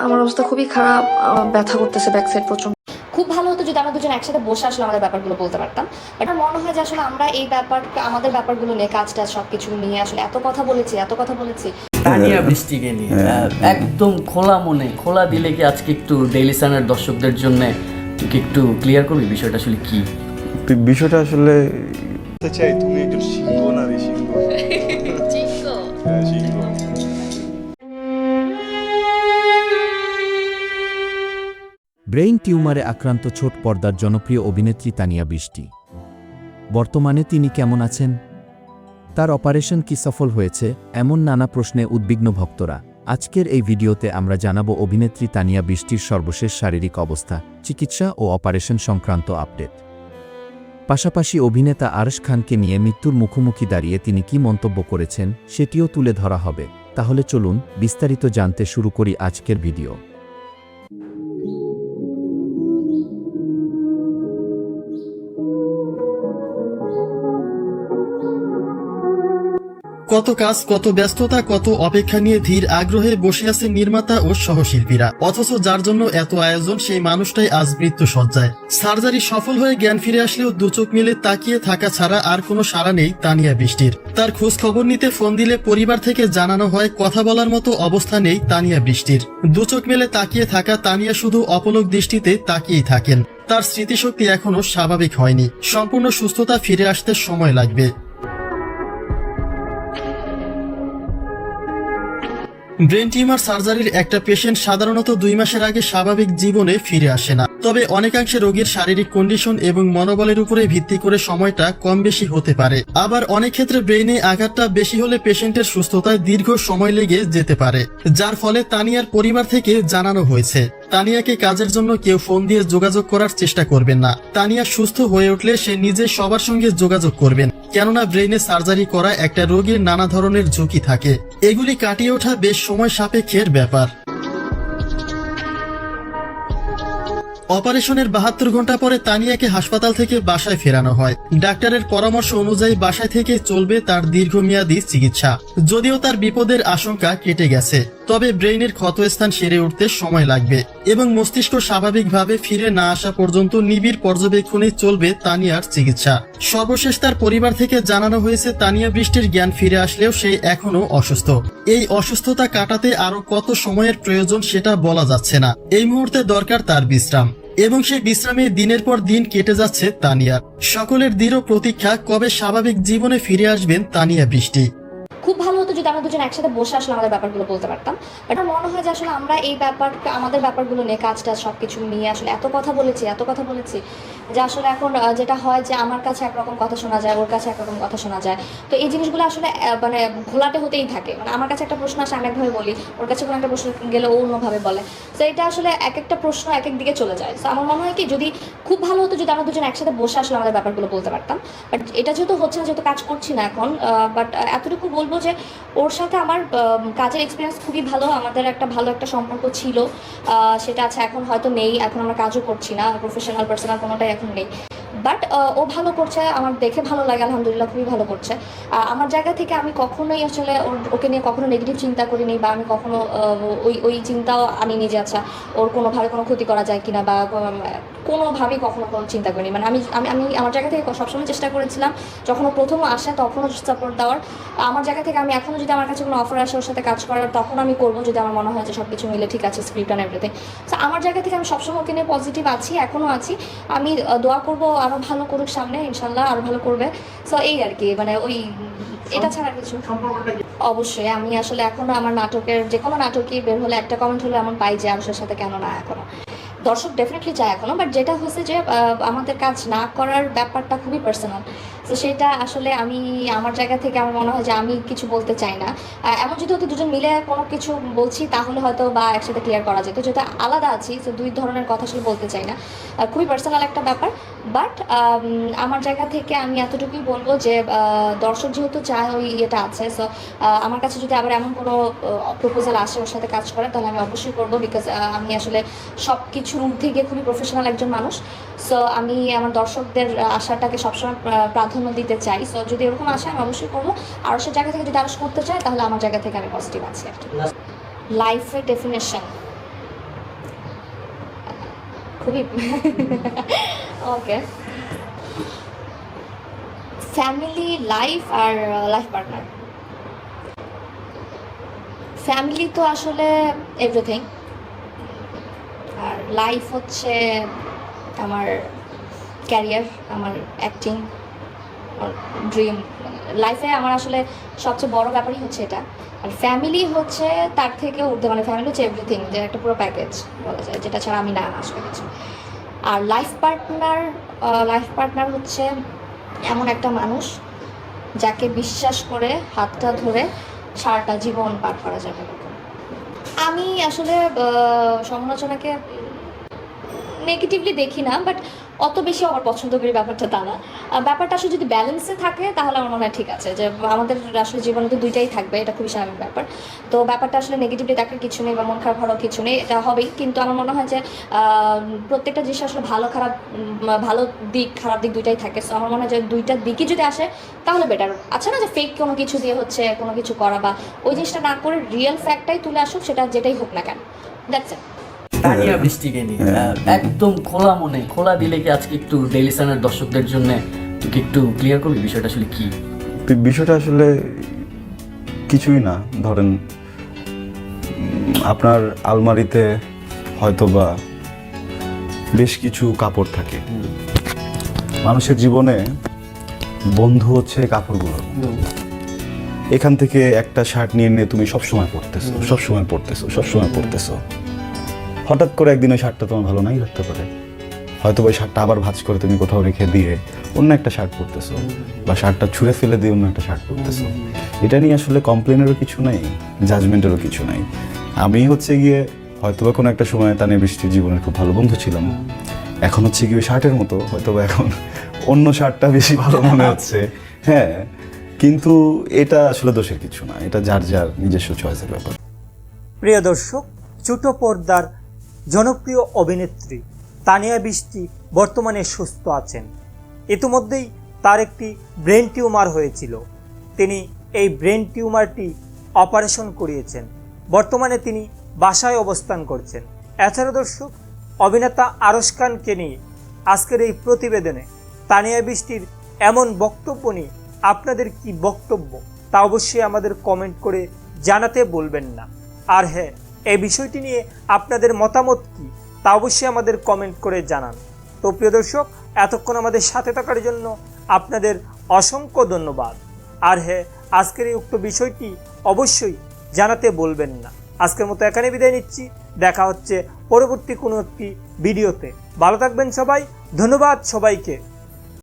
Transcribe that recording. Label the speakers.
Speaker 1: আমার অবস্থা খুবই খারাপ, ব্যথা করতেছে ব্যাক সাইড প্রচন্ড।
Speaker 2: খুব ভালো হতো যদি আমরা দুজন একসাথে বসে আসলে আমাদের ব্যাপারগুলো বলতে পারতাম। বাট আমার মনে হয় যে আসলে আমরা এই ব্যাপার আমাদের ব্যাপারগুলো নিয়ে কাজটা সবকিছু নিয়ে আসলে এত কথা বলেছি।
Speaker 3: তানিয়া বৃষ্টিকে নিয়ে একদম খোলা মনে খোলা দিলে কি আজকে একটু ডেইলি সানের দর্শকদের জন্য একটু ক্লিয়ার করবি বিষয়টা আসলে কি?
Speaker 4: বিষয়টা আসলে
Speaker 5: চাই তুমি একজন সিংহ না রে সিংহ। হ্যাঁ, সিংহ।
Speaker 6: ব্রেইন টিউমারে আক্রান্ত ছোট পর্দার জনপ্রিয় অভিনেত্রী তানিয়া বৃষ্টি। বর্তমানে তিনি কেমন আছেন? তার অপারেশন কি সফল হয়েছে? এমন নানা প্রশ্নে উদ্বিগ্ন ভক্তরা। আজকের এই ভিডিওতে আমরা জানাবো অভিনেত্রী তানিয়া বৃষ্টির সর্বশেষ শারীরিক অবস্থা, চিকিৎসা ও অপারেশন সংক্রান্ত আপডেট। পাশাপাশি অভিনেতা আরশ খানকে নিয়ে মৃত্যুর মুখোমুখি দাঁড়িয়ে তিনি কি মন্তব্য করেছেন সেটিও তুলে ধরা হবে। তাহলে চলুন বিস্তারিত জানতে শুরু করি আজকের ভিডিও।
Speaker 7: কত কাজ, কত ব্যস্ততা, কত অপেক্ষা নিয়ে ধীর আগ্রহে বসে আছে নির্মাতা ও সহশিল্পীরা, অথচ যার জন্য এত আয়োজন সেই মানুষটাই আজ মৃত্যু সজ্জায়। সার্জারি সফল হয়ে জ্ঞান ফিরে আসলেও দুচোখ মেলে তাকিয়ে থাকা ছাড়া আর কোনো সাড়া নেই তানিয়া বৃষ্টির। তার খোঁজ খবর নিতে ফোন দিলে পরিবার থেকে জানানো হয় কথা বলার মতো অবস্থা নেই তানিয়া বৃষ্টির। দুচোখ মেলে তাকিয়ে থাকা তানিয়া শুধু অপলক দৃষ্টিতে তাকিয়েই থাকেন। তার স্মৃতিশক্তি এখনো স্বাভাবিক হয়নি, সম্পূর্ণ সুস্থতা ফিরে আসতে সময় লাগবে। ব্রেন টিউমার সার্জারির একটা পেশেন্ট সাধারণত 2 মাসের আগে স্বাভাবিক জীবনে ফিরে আসে না। তবে অনেকাংশে রোগীর শারীরিক কন্ডিশন এবং মনোবলের উপরে ভিত্তি করে সময়টা কম বেশি হতে পারে। আবার অনেক ক্ষেত্রে ব্রেইনে আঘাতটা বেশি হলে পেশেন্টের সুস্থতায় দীর্ঘ সময় লেগে যেতে পারে, যার ফলে তানিয়ার পরিবার থেকে জানানো হয়েছে তানিয়াকে কাজের জন্য কেউ ফোন দিয়ে যোগাযোগ করার চেষ্টা করবেন না। তানিয়া সুস্থ হয়ে উঠলে সে নিজে সবার সঙ্গে যোগাযোগ করবেন, কেননা ব্রেইনে সার্জারি করা একটা রোগীর নানা ধরনের ঝুঁকি থাকে। এগুলি কাটিয়ে ওঠা বেশ সময় সাপেক্ষের ব্যাপার। অপারেশনের 72 ঘন্টা পরে তানিয়াকে হাসপাতাল থেকে বাসায় ফেরানো হয়। ডাক্তারের পরামর্শ অনুযায়ী বাসায় থেকে চলবে তার দীর্ঘমেয়াদী চিকিৎসা। যদিও তার বিপদের আশঙ্কা কেটে গেছে, তবে ব্রেইনের ক্ষতস্থান সেরে উঠতে সময় লাগবে এবং মস্তিষ্ক স্বাভাবিকভাবে ফিরে না আসা পর্যন্ত নিবিড় পর্যবেক্ষণে চলবে তানিয়ার চিকিৎসা। সর্বশেষ তার পরিবার থেকে জানানো হয়েছে তানিয়া বৃষ্টির জ্ঞান ফিরে আসলেও সে এখনো অসুস্থ। এই অসুস্থতা কাটাতে আরো কত সময়ের প্রয়োজন সেটা বলা যাচ্ছে না। এই মুহূর্তে দরকার তার বিশ্রাম, এবং সেই বিশ্রামে দিনের পর দিন কেটে যাচ্ছে তানিয়ার। সকলের দৃঢ় প্রতীক্ষা কবে স্বাভাবিক জীবনে ফিরে আসবেন তানিয়া বৃষ্টি।
Speaker 2: খুব ভালো হতো যদি আমরা দুজন একসাথে বসে আসলে আমাদের ব্যাপারগুলো বলতে পারতাম। বাট আমার মনে হয় যে আসলে আমরা এই আমাদের ব্যাপারগুলো নিয়ে কাজটা সবকিছু নিয়ে আসলে এত কথা বলেছি যে আসলে এখন যেটা হয় যে আমার কাছে একরকম কথা শোনা যায়, ওর কাছে একরকম কথা শোনা যায়। তো এই জিনিসগুলো আসলে মানে ঘোলাটে হতেই থাকে। মানে আমার কাছে একটা প্রশ্ন আসে আমি একভাবে বলি, ওর কাছে কোনো একটা প্রশ্ন গেলে ও অন্যভাবে বলে। তো এটা আসলে এক একটা প্রশ্ন এক এক দিকে চলে যায়। তো আমার মনে হয় কি যদি খুব ভালো হতো যদি আমরা দুজন একসাথে বসে আসলে আমাদের ব্যাপারগুলো বলতে পারতাম। বাট এটা যেহেতু হচ্ছে না, যেহেতু কাজ করছি না এখন, বাট এতটুকু বলবো যে ওর সাথে আমার কাজের এক্সপিরিয়েন্স খুবই ভালো। আমাদের একটা ভালো একটা সম্পর্ক ছিল, সেটা আছে, এখন হয়তো নেই। এখন আমরা কাজও করছি না, প্রফেশনাল পার্সোনাল কোনোটাই এখন নেই। বাট ও ভালো করছে, আমার দেখে ভালো লাগে, আলহামদুলিল্লাহ খুবই ভালো করছে। আমার জায়গা থেকে আমি কখনোই আসলে ওকে নিয়ে কখনো নেগেটিভ চিন্তা করিনি, বা আমি কখনো ওই চিন্তাও আনিনি যে আচ্ছা ওর কোনোভাবে কোনো ক্ষতি করা যায় কিনা, বা কোনোভাবেই কখনো কোনো চিন্তা করিনি। মানে আমি আমি আমার জায়গা থেকে সবসময় চেষ্টা করেছিলাম যখন ও প্রথম আসে তখনও সাপোর্ট দেওয়ার। আমার জায়গা থেকে আমি এখনও যদি আমার কাছে কোনো অফার আসে ওর সাথে কাজ করার, তখন আমি করবো যদি আমার মনে হয় যে সব কিছু মিলে ঠিক আছে, স্ক্রিপ্ট অ্যান্ড এভরিথিং। সো আমার জায়গা থেকে আমি সবসময় ওকে নিয়ে পজিটিভ আছি, এখনও আছি। আমি দোয়া করবো আরও ভালো করুক সামনে, ইনশাল্লাহ আরও ভালো করবে। সো এই আর কি, মানে ওই এটা ছাড়া কিছু। অবশ্যই আমি আসলে এখনও আমার নাটকের যে কোনো নাটকই বের হলে একটা কমেন্ট হলে এমন পাই যে আরশের সাথে কেন না এখনও। দর্শক ডেফিনেটলি চায় এখনও, বাট যেটা হচ্ছে যে আমাদের কাজ না করার ব্যাপারটা খুবই পার্সোনাল। তো সেটা আসলে আমি আমার জায়গা থেকে আমার মনে হয় যে আমি কিছু বলতে চাই না। এমন যদি হয়তো দুজন মিলে কোনো কিছু বলছি তাহলে হয়তো বা একসাথে ক্লিয়ার করা যেত। যেটা আলাদা আছি, তো দুই ধরনের কথা আসলে বলতে চাই না, খুবই পার্সোনাল একটা ব্যাপার। বাট আমার জায়গা থেকে আমি এতটুকুই বলবো যে দর্শক যেহেতু চায় ওই ইয়েটা আছে, সো আমার কাছে যদি আবার এমন কোনো প্রপোজাল আসে ওর সাথে কাজ করার, তাহলে আমি অবশ্যই করবো। বিকজ আমি আসলে সব কিছুর ঊর্ধ্বে গিয়ে খুবই প্রফেশনাল একজন মানুষ। সো আমি আমার দর্শকদের আশাটাকে সবসময় প্রাধান্য দিতে চাই। সো যদি এরকম আসে আমি অবশ্যই করবো। আর সে জায়গা থেকে যদি আরো করতে চায় তাহলে আমার জায়গা থেকে আমি পজিটিভ আছি আর কি। লাইফের ডেফিনেশন খুবই ওকে, ফ্যামিলি, লাইফ আর লাইফ পার্টনার। ফ্যামিলি তো আসলে এভরিথিং, আর লাইফ হচ্ছে আমার ক্যারিয়ার, আমার অ্যাক্টিং, ড্রিম। লাইফে আমার আসলে সবচেয়ে বড় ব্যাপারই হচ্ছে এটা। আর ফ্যামিলি হচ্ছে তার থেকে ঊর্ধ্বে, মানে ফ্যামিলি হচ্ছে এভরিথিং, যে একটা পুরো প্যাকেজ বলা যায়, যেটা ছাড়া আমি না আসলে কিছু। আর লাইফ পার্টনার হচ্ছে এমন একটা মানুষ যাকে বিশ্বাস করে হাতটা ধরে সারাটা জীবন পার করা যাবে। আমি আসলে সমালোচনাকে নেগেটিভলি দেখি না, বাট অত বেশি আমার পছন্দ করি ব্যাপারটা তা না। ব্যাপারটা আসলে যদি ব্যালেন্সে থাকে তাহলে আমার মনে হয় ঠিক আছে, যে আমাদের আসলে জীবনে তো দুইটাই থাকবে, এটা খুবই স্বাভাবিক ব্যাপার। তো ব্যাপারটা আসলে নেগেটিভলি দেখার কিছু নেই বা মন খারাপ হওয়ার কিছু নেই, এটা হবেই। কিন্তু আমার মনে হয় যে প্রত্যেকটা জিনিস আসলে ভালো দিক খারাপ দিক দুইটাই থাকে। সো আমার মনে হয় যে দুইটা দিকই যদি আসে তাহলে বেটার। আচ্ছা না যে ফেক কোনো কিছু দিয়ে হচ্ছে কোনো কিছু করা, বা ওই জিনিসটা না করে রিয়েল ফ্যাক্টটাই তুলে আসুক, সেটা যেটাই হোক না কেন। That's it.
Speaker 3: তানিয়া বৃষ্টিকে নিয়ে একদম খোলা মনে, খোলা দিলে কি আজকে একটু ডেইলি সানের দর্শকদের জন্য তুই একটু ক্লিয়ার করবি বিষয়টা আসলে কি?
Speaker 4: বিষয়টা আসলে কিছুই না। ধরেন আপনার আলমারিতে হয়তোবা বেশ কিছু কাপড় থাকে। মানুষের জীবনে বন্ধু হচ্ছে কাপড়গুলো। এখান থেকে একটা শার্ট নিয়ে তুমি সবসময় পরতেছো। হঠাৎ করে একদিন ওই শার্টটা তোমার ভালো নাই লাগতে পারে, হয়তো ওই শার্টটা আবার ভাঁজ করে তুমি কোথাও রেখে দিয়ে অন্য একটা শার্ট পরতেছো, বা শার্টটা ছুঁড়ে ফেলে দিয়ে অন্য একটা শার্ট পরতেছো। এটা নিয়ে আসলে কমপ্লেনেরও কিছু নাই, জাজমেন্টেরও কিছু নাই। আমি হচ্ছে গিয়ে হয়তোবা কোনো একটা সময় তানিয়া বৃষ্টির জীবনের খুব ভালো বন্ধু ছিলাম, এখন হচ্ছে গিয়ে শার্টের মতো হয়তোবা এখন অন্য শার্টটা বেশি ভালো মনে হচ্ছে। হ্যাঁ, কিন্তু এটা আসলে দোষের কিছু না, এটা যার যার নিজস্ব চয়েসের ব্যাপার।
Speaker 8: প্রিয় দর্শক, ছোট পর্দার জনপ্রিয় অভিনেত্রী তানিয়া বৃষ্টি বর্তমানে সুস্থ আছেন। ইতিমধ্যেই তার একটি ব্রেন টিউমার হয়েছিল, তিনি এই ব্রেন টিউমারটি অপারেশন করিয়েছেন। বর্তমানে তিনি বাসায় অবস্থান করছেন। এছাড়া দর্শক, অভিনেতা আরশ খানকে নিয়ে আজকের এই প্রতিবেদনে তানিয়া বৃষ্টির এমন বক্তব্য নিয়ে আপনাদের কি বক্তব্য তা অবশ্যই আমাদের কমেন্ট করে জানাতে বলবেন না। আর হ্যাঁ, এই বিষয়টি নিয়ে আপনাদের মতামত কি তা অবশ্যই আমাদের কমেন্ট করে জানান। তো প্রিয় দর্শক, এতক্ষণ আমাদের সাথে থাকার জন্য আপনাদের অসংখ্য ধন্যবাদ। আর হ্যাঁ, আজকের এই উক্ত বিষয়টি অবশ্যই জানাতে বলবেন না। আজকের মতো এখানে বিদায় নিচ্ছি, দেখা হচ্ছে পরবর্তী কোনো একটি ভিডিওতে। ভালো থাকবেন সবাই, ধন্যবাদ সবাইকে।